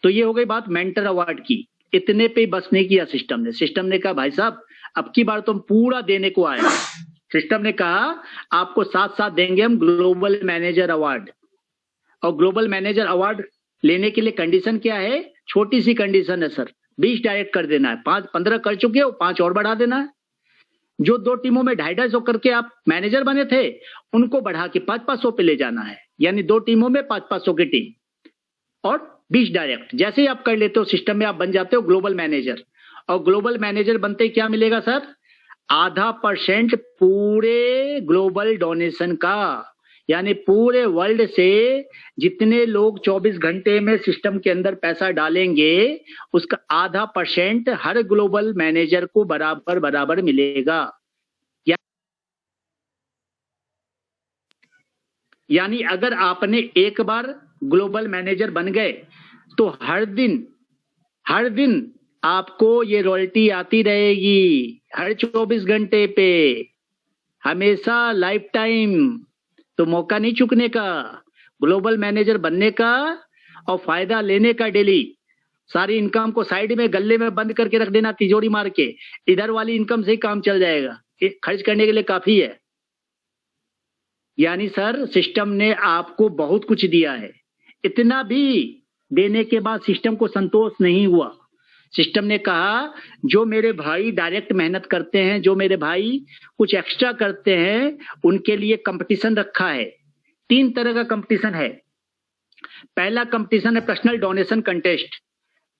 तो ये हो गई बात मेंटर अवार्ड की। इतने पे बस नहीं किया सिस्टम ने। सिस्टम ने कहा भाई साहब अब की बार तुम पूरा देने को आए, सिस्टम ने कहा आपको साथ साथ देंगे हम ग्लोबल मैनेजर अवार्ड। और ग्लोबल मैनेजर अवार्ड लेने के लिए कंडीशन क्या है? छोटी सी कंडीशन है सर, 20 डायरेक्ट कर देना है। 15 कर चुके हो, 5 और बढ़ा देना है। जो 2 टीमों में 250 करके आप मैनेजर बने थे, उनको बढ़ा के 500 पे ले जाना है। यानी 2 टीमों में 500 की टीम और 20 डायरेक्ट। जैसे ही आप कर लेते हो सिस्टम में, आप बन जाते हो ग्लोबल मैनेजर। और ग्लोबल मैनेजर बनते ही क्या मिलेगा सर? 0.5% पूरे ग्लोबल डोनेशन का। यानी पूरे वर्ल्ड से जितने लोग 24 घंटे में सिस्टम के अंदर पैसा डालेंगे, उसका 0.5% हर ग्लोबल मैनेजर को बराबर बराबर मिलेगा। यानी अगर आपने एक बार ग्लोबल मैनेजर बन गए तो हर दिन आपको ये रॉयल्टी आती रहेगी, हर 24 घंटे पे, हमेशा, लाइफ टाइम। तो मौका नहीं चूकने का, ग्लोबल मैनेजर बनने का और फायदा लेने का। डेली सारी इनकम को साइड में गल्ले में बंद करके रख देना, तिजोरी मार के। इधर वाली इनकम से ही काम चल जाएगा, खर्च करने के लिए काफी है। यानी सर सिस्टम ने आपको बहुत कुछ दिया है। इतना भी देने के बाद सिस्टम को संतोष नहीं हुआ। सिस्टम ने कहा जो मेरे भाई डायरेक्ट मेहनत करते हैं, जो मेरे भाई कुछ एक्स्ट्रा करते हैं, उनके लिए कंपटीशन रखा है। 3 तरह का कंपटीशन है। पहला कंपटीशन है पर्सनल डोनेशन कंटेस्ट,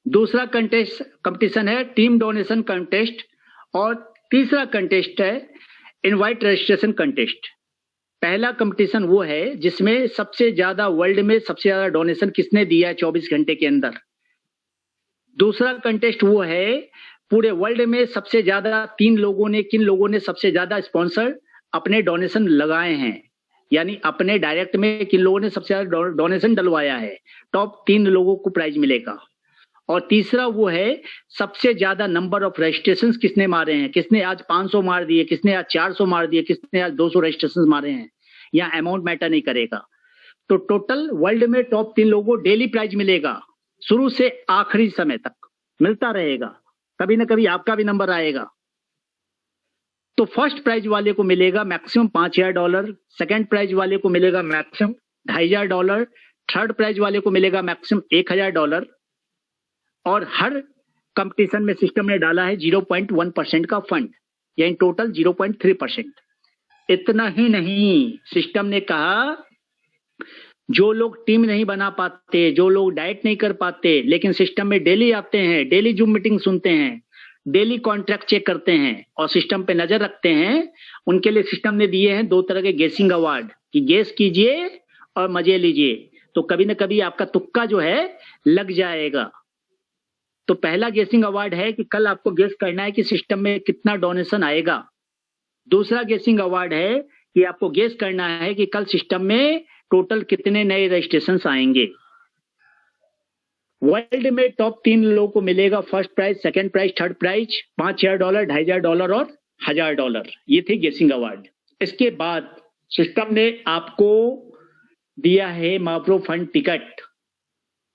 दूसरा कंपटीशन है टीम डोनेशन कंटेस्ट, और तीसरा कंटेस्ट है इनवाइट रजिस्ट्रेशन कंटेस्ट। पहला कंपटीशन वो है जिसमें सबसे ज्यादा वर्ल्ड में सबसे ज्यादा डोनेशन किसने दिया है 24 घंटे के अंदर। दूसरा कंटेस्ट वो है पूरे वर्ल्ड में सबसे ज्यादा किन लोगों ने सबसे ज्यादा स्पॉन्सर अपने डोनेशन लगाए हैं, यानी अपने डायरेक्ट में किन लोगों ने सबसे ज्यादा डोनेशन डलवाया है। टॉप 3 लोगों को प्राइज मिलेगा। और तीसरा वो है सबसे ज्यादा नंबर ऑफ रजिस्ट्रेशन किसने मारे हैं, किसने आज 500 मार दिए, किसने आज 400 मार दिए, किसने आज 200 रजिस्ट्रेशन मारे हैं। यहाँ अमाउंट मैटर नहीं करेगा। तो टोटल वर्ल्ड में टॉप 3 लोगों को डेली प्राइज मिलेगा, शुरू से आखिरी समय तक मिलता रहेगा। कभी ना कभी आपका भी नंबर आएगा। तो फर्स्ट प्राइज वाले को मिलेगा मैक्सिमम $5000, सेकंड प्राइज वाले को मिलेगा मैक्सिमम $2500, थर्ड प्राइज वाले को मिलेगा मैक्सिमम $1000। और हर कंपटीशन में सिस्टम ने डाला है 0.1% का फंड, यानी टोटल 0.3%। इतना ही नहीं, सिस्टम ने कहा जो लोग टीम नहीं बना पाते, जो लोग डाइट नहीं कर पाते, लेकिन सिस्टम में डेली आते हैं, डेली जूम मीटिंग सुनते हैं, डेली कॉन्ट्रैक्ट चेक करते हैं और सिस्टम पे नजर रखते हैं, उनके लिए सिस्टम ने दिए हैं 2 तरह के गेसिंग अवार्ड कि गेस कीजिए और मजे लीजिए। तो कभी ना कभी आपका तुक्का जो है लग जाएगा। तो पहला गेसिंग अवार्ड है कि कल आपको गेस करना है कि सिस्टम में कितना डोनेशन आएगा। दूसरा गेसिंग अवार्ड है कि आपको गेस करना है कि कल सिस्टम में टोटल कितने नए रजिस्ट्रेशन आएंगे। वर्ल्ड में टॉप 3 लोगों को मिलेगा first prize, second prize, third prize, $5000, $2500 और $1000। ये थे गेसिंग अवार्ड। इसके बाद सिस्टम ने आपको दिया है माप्रो फंड टिकट,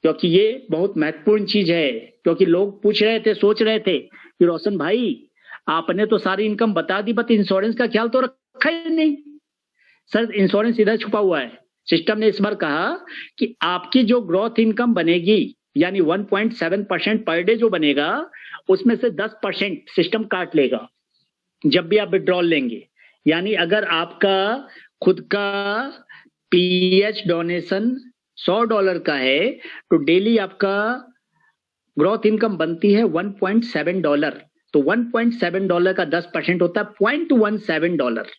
क्योंकि ये बहुत महत्वपूर्ण चीज है। क्योंकि लोग पूछ रहे थे, सोच रहे थे कि रोशन भाई आपने तो सारी इनकम बता दी, बट इंश्योरेंस का ख्याल तो रखा ही नहीं। सर इंश्योरेंस इधर छुपा हुआ है। सिस्टम ने इस बार कहा कि आपकी जो ग्रोथ इनकम बनेगी, यानी 1.7% पर डे जो बनेगा, उसमें से 10% सिस्टम काट लेगा जब भी आप विड्रॉल लेंगे। यानी अगर आपका खुद का पीएच डोनेशन $100 का है तो डेली आपका ग्रोथ इनकम बनती है $1.7। तो $1.7 का 10% होता है $0.17।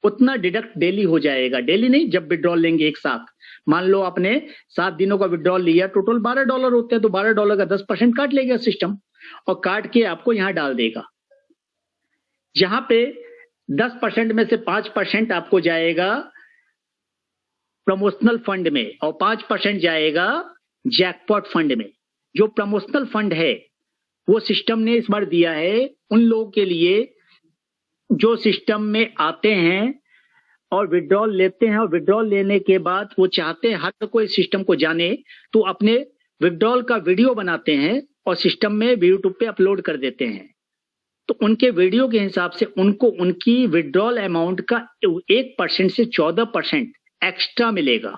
उतना डिडक्ट डेली हो जाएगा। डेली नहीं, जब विड्रॉल लेंगे एक साथ। मान लो आपने 7 दिनों का विड्रॉल लिया, टोटल $12 होते हैं, तो $12 का 10% काट लेगा सिस्टम और काट के आपको यहां डाल देगा। जहां पे 10% में से 5% आपको जाएगा प्रमोशनल फंड में और 5% जाएगा जैकपॉट फंड में। जो प्रमोशनल फंड है वो सिस्टम ने इस बार दिया है उन लोगों के लिए जो सिस्टम में आते हैं और विड्रॉल लेते हैं, और विड्रॉल लेने के बाद वो चाहते हैं हर कोई सिस्टम को जाने, तो अपने विड्रॉल का वीडियो बनाते हैं और सिस्टम में यूट्यूब पे अपलोड कर देते हैं। तो उनके वीडियो के हिसाब से उनको उनकी विड्रॉल अमाउंट का 1% से 14% एक्स्ट्रा मिलेगा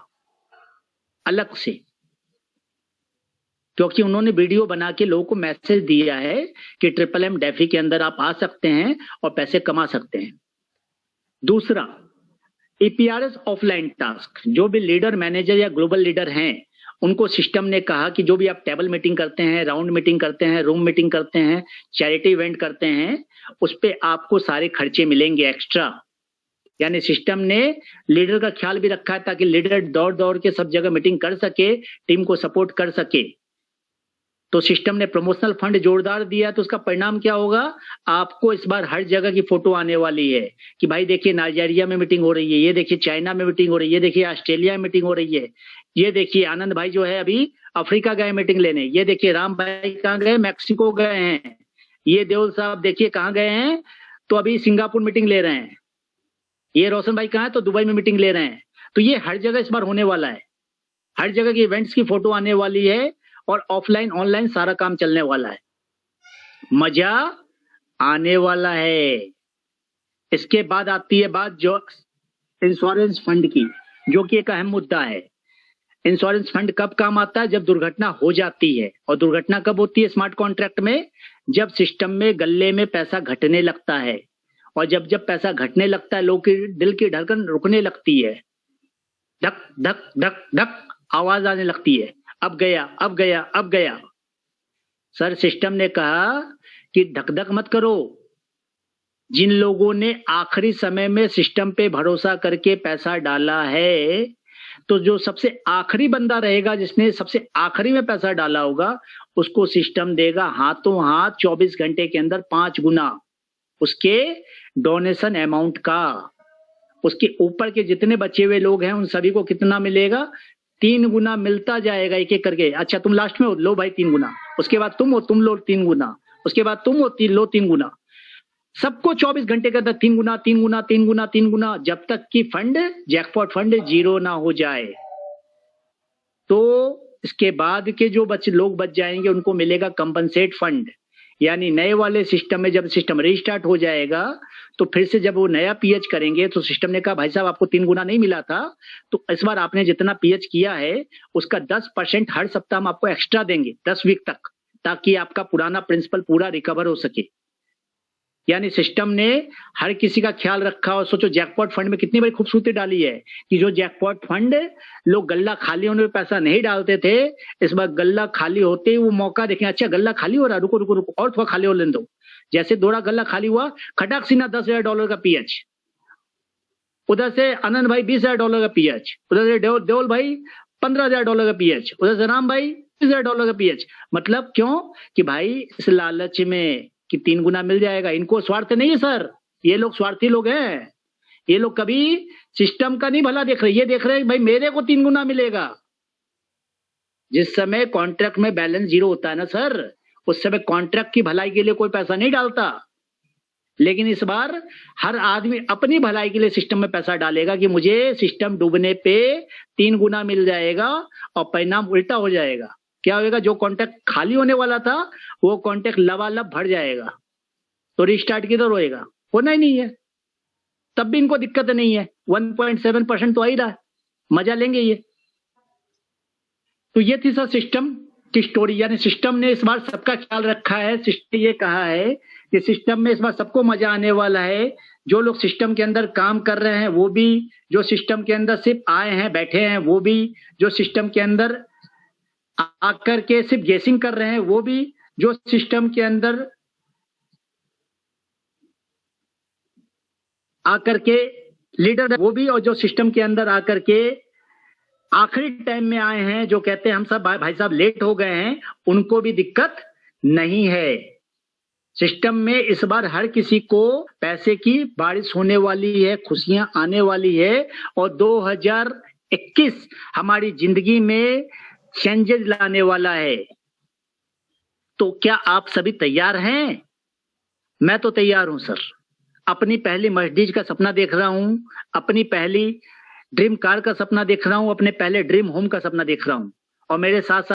अलग से, क्योंकि उन्होंने वीडियो बना के लोगों को मैसेज दिया है कि MMM डेफी के अंदर आप आ सकते हैं और पैसे कमा सकते हैं। दूसरा, EPRS ऑफलाइन टास्क, जो भी लीडर, मैनेजर या ग्लोबल लीडर हैं, उनको सिस्टम ने कहा कि जो भी आप टेबल मीटिंग करते हैं, राउंड मीटिंग करते हैं, रूम मीटिंग करते हैं, चैरिटी इवेंट करते हैं, उस पे आपको सारे खर्चे मिलेंगे एक्स्ट्रा। यानी सिस्टम ने लीडर का ख्याल भी रखा है ताकि लीडर दौड़ दौड़ के सब जगह मीटिंग कर सके, टीम को सपोर्ट कर सके। तो सिस्टम ने प्रमोशनल फंड जोरदार दिया, तो उसका परिणाम क्या होगा? आपको इस बार हर जगह की फोटो आने वाली है कि भाई देखिए नाइजीरिया में मीटिंग हो रही है, ये देखिए चाइना में मीटिंग हो रही है, ये देखिए ऑस्ट्रेलिया में मीटिंग हो रही है, ये देखिए आनंद भाई जो है अभी अफ्रीका गए मीटिंग लेने, ये देखिए राम भाई कहाँ गए, मैक्सिको गए हैं, ये देओल साहब देखिए कहाँ गए हैं, तो अभी सिंगापुर मीटिंग ले रहे हैं, ये रोशन भाई कहाँ है, तो दुबई में मीटिंग ले रहे हैं। तो ये हर जगह इस बार होने वाला है, हर जगह की इवेंट्स की फोटो आने वाली है और ऑफलाइन ऑनलाइन सारा काम चलने वाला है, मजा आने वाला है। इसके बाद आती है बात जो इंश्योरेंस फंड की, जो कि एक अहम मुद्दा है। इंश्योरेंस फंड कब काम आता है? जब दुर्घटना हो जाती है। और दुर्घटना कब होती है स्मार्ट कॉन्ट्रैक्ट में? जब सिस्टम में गल्ले में पैसा घटने लगता है, और जब जब पैसा घटने लगता है लोग की दिल की धड़कन रुकने लगती है, धक धक धक धक आवाज आने लगती है, अब गया अब गया अब गया। सर सिस्टम ने कहा कि धक धक मत करो। जिन लोगों ने आखिरी समय में सिस्टम पे भरोसा करके पैसा डाला है, तो जो सबसे आखिरी बंदा रहेगा जिसने सबसे आखिरी में पैसा डाला होगा, उसको सिस्टम देगा हाथों हाथ 24 घंटे के अंदर 5 गुना उसके डोनेशन अमाउंट का। उसके ऊपर के जितने बचे हुए लोग हैं उन सभी को कितना मिलेगा? 3 गुना मिलता जाएगा एक एक करके। अच्छा तुम लास्ट में हो, लो भाई 3 गुना, उसके बाद तुम हो, तुम लो 3 गुना, उसके बाद तुम हो, लो 3 गुना, सबको 24 घंटे के अंदर 3 गुना 3 गुना 3 गुना 3 गुना, जब तक कि फंड जैकपॉट फंड 0 ना हो जाए। तो इसके बाद के जो लोग बच जाएंगे उनको मिलेगा कंपनसेट फंड। यानी नए वाले सिस्टम में जब सिस्टम रीस्टार्ट हो जाएगा तो फिर से जब वो नया पीएच करेंगे तो सिस्टम ने कहा भाई साहब आपको 3 गुना नहीं मिला था, तो इस बार आपने जितना पीएच किया है उसका 10% हर सप्ताह हम आपको एक्स्ट्रा देंगे 10 वीक तक, ताकि आपका पुराना प्रिंसिपल पूरा रिकवर हो सके। यानी सिस्टम ने हर किसी का ख्याल रखा। और सोचो जैकपॉट फंड में कितनी बड़ी खूबसूरती डाली है कि जो जैकपॉट फंड लोग गल्ला खाली होने में पैसा नहीं डालते थे, इस बार गल्ला खाली होते ही वो मौका देखें, अच्छा गल्ला खाली हो रहा है, रुको रुको रुको और थोड़ा खाली हो लेने दो। जैसे थोड़ा गल्ला खाली हुआ, खटाक सीना $10,000 का पीएच, उधर से आनंद भाई $20,000 का पीएच, उधर से देओल भाई $15,000 का पीएच, उधर से राम भाई $20,000 का पीएच। मतलब क्यों? कि भाई इस लालच में कि 3 गुना मिल जाएगा। इनको स्वार्थ नहीं है सर, ये लोग स्वार्थी लोग हैं, ये लोग कभी सिस्टम का नहीं भला देख रहे, ये देख रहे हैं भाई मेरे को 3 गुना मिलेगा। जिस समय कॉन्ट्रैक्ट में बैलेंस 0 होता है ना सर, उस समय कॉन्ट्रैक्ट की भलाई के लिए कोई पैसा नहीं डालता, लेकिन इस बार हर आदमी अपनी भलाई के लिए सिस्टम में पैसा डालेगा कि मुझे सिस्टम डूबने पे 3 गुना मिल जाएगा, और परिणाम उल्टा हो जाएगा। क्या होगा? जो कॉन्ट्रैक्ट खाली होने वाला था वो कॉन्ट्रैक्ट लबालब भर जाएगा, तो रिस्टार्ट किधर होएगा? होना ही नहीं है। तब भी इनको दिक्कत नहीं है, 1.7% तो आ ही रहा है, मजा लेंगे ये। तो ये थी सर सिस्टम की स्टोरी। यानी सिस्टम ने इस बार सबका ख्याल रखा है। सिस्टम ये कहा है कि सिस्टम में इस बार सबको मजा आने वाला है। जो लोग सिस्टम के अंदर काम कर रहे हैं वो भी, जो सिस्टम के अंदर सिर्फ आए हैं बैठे हैं वो भी, जो सिस्टम के अंदर आकर के सिर्फ गेसिंग कर रहे हैं वो भी, जो सिस्टम के अंदर आकर के लीडर वो भी, और जो सिस्टम के अंदर आकर के आखिरी टाइम में आए हैं जो कहते हैं हम सब भाई साहब लेट हो गए हैं, उनको भी दिक्कत नहीं है। सिस्टम में इस बार हर किसी को पैसे की बारिश होने वाली है, खुशियां आने वाली है, और 2021 हमारी जिंदगी में चेंजेस लाने वाला है। तो क्या आप सभी तैयार हैं? मैं तो तैयार हूं सर। अपनी पहली मर्सिडीज का सपना देख रहा हूं, अपनी पहली ड्रीम कार का सपना देख रहा हूं, अपने पहले ड्रीम होम का सपना देख रहा हूं, और मेरे साथ साथ